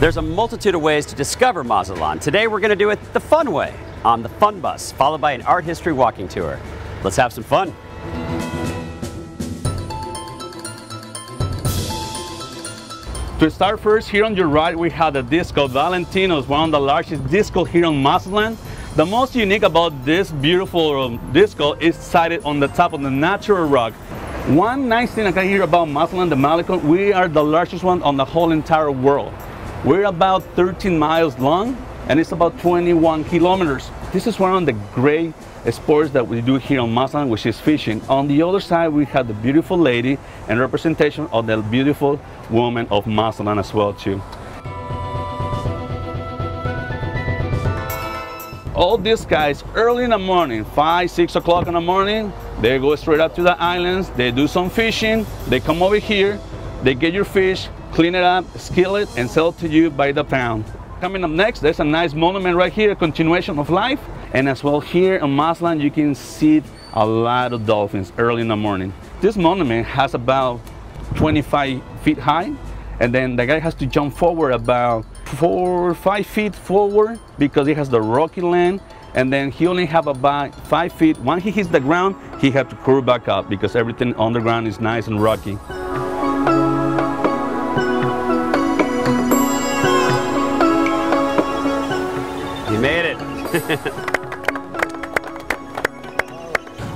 There's a multitude of ways to discover Mazatlan. Today we're going to do it the fun way, on the Fun Bus, followed by an art history walking tour. Let's have some fun. To start first, here on your right we have the disco Valentino's, one of the largest disco here on Mazatlan. The most unique about this beautiful disco is sited on the top of the natural rock. One nice thing I can hear about Mazatlan, the Malecon, we are the largest one on the whole entire world. We're about 13 miles long and it's about 21 kilometers. This is one of the great sports that we do here on Mazatlan, which is fishing. On the other side we have the beautiful lady and representation of the beautiful woman of Mazatlan as well too. All these guys early in the morning, 5, 6 o'clock in the morning, they go straight up to the islands, they do some fishing, they come over here, they get your fish, clean it up, skill it, and sell it to you by the pound. Coming up next, there's a nice monument right here, a continuation of life. And as well here in Mazatlan, you can see a lot of dolphins early in the morning. This monument has about 25 feet high, and then the guy has to jump forward about 4 or 5 feet forward because it has the rocky land, and then he only have about 5 feet. Once he hits the ground, he has to curve back up because everything on the ground is nice and rocky. You made it.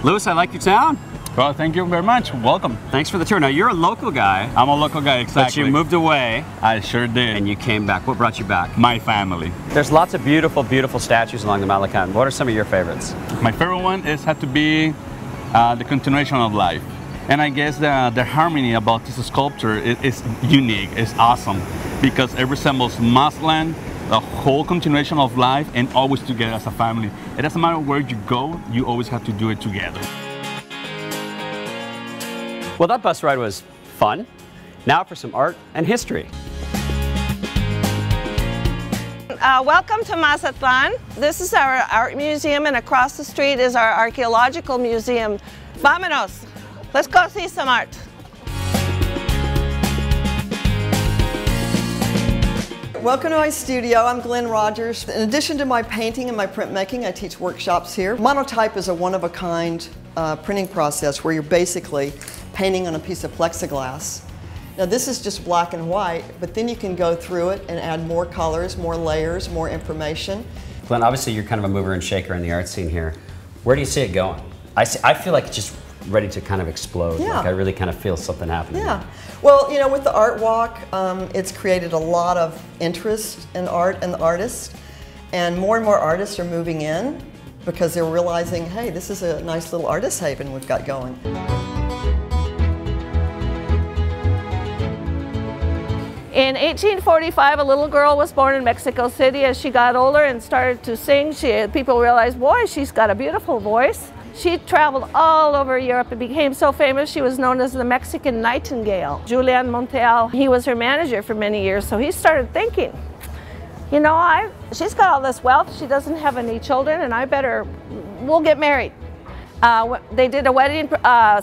Louis, I like your town. Well, thank you very much. Welcome. Thanks for the tour. Now, you're a local guy. I'm a local guy, exactly. But you moved away. I sure did. And you came back. What brought you back? My family. There's lots of beautiful, beautiful statues along the Malecon. What are some of your favorites? My favorite one had to be the continuation of life. And I guess the harmony about this sculpture is unique, it's awesome, because it resembles Mazatlan, the whole continuation of life, and always together as a family. It doesn't matter where you go, you always have to do it together. Well, that bus ride was fun. Now for some art and history. Welcome to Mazatlan. This is our art museum, and across the street is our archaeological museum. Vámonos! Let's go see some art. Welcome to my studio. I'm Glenn Rogers. In addition to my painting and my printmaking, I teach workshops here. Monotype is a one-of-a-kind printing process where you're basically painting on a piece of plexiglass. Now this is just black and white, but then you can go through it and add more colors, more layers, more information. Glenn, obviously you're kind of a mover and shaker in the art scene here. Where do you see it going? I feel like it's just ready to kind of explode. Yeah. Like I really kind of feel something happening. Yeah. Well, you know, with the art walk, it's created a lot of interest in art and the artists, and more artists are moving in because they're realizing, hey, this is a nice little artist haven we've got going. In 1845, a little girl was born in Mexico City. As she got older and started to sing, people realized, boy, she's got a beautiful voice. She traveled all over Europe and became so famous she was known as the Mexican Nightingale. Julian Montiel, he was her manager for many years, so he started thinking, you know, she's got all this wealth, she doesn't have any children, and we'll get married. They did a wedding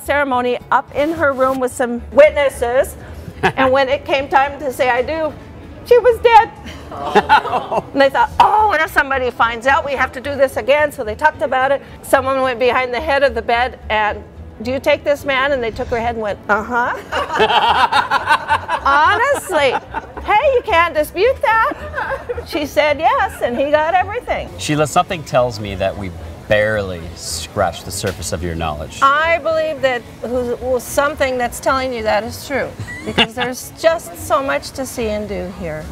ceremony up in her room with some witnesses, and when it came time to say I do, she was dead. And they thought, oh, what if somebody finds out? We have to do this again. So they talked about it. Someone went behind the head of the bed and, do you take this man? And they took her head and went, uh-huh. Honestly, hey, you can't dispute that. She said yes, and he got everything. Sheila, something tells me that we barely scratched the surface of your knowledge. I believe that something that's telling you that is true, because there's just so much to see and do here.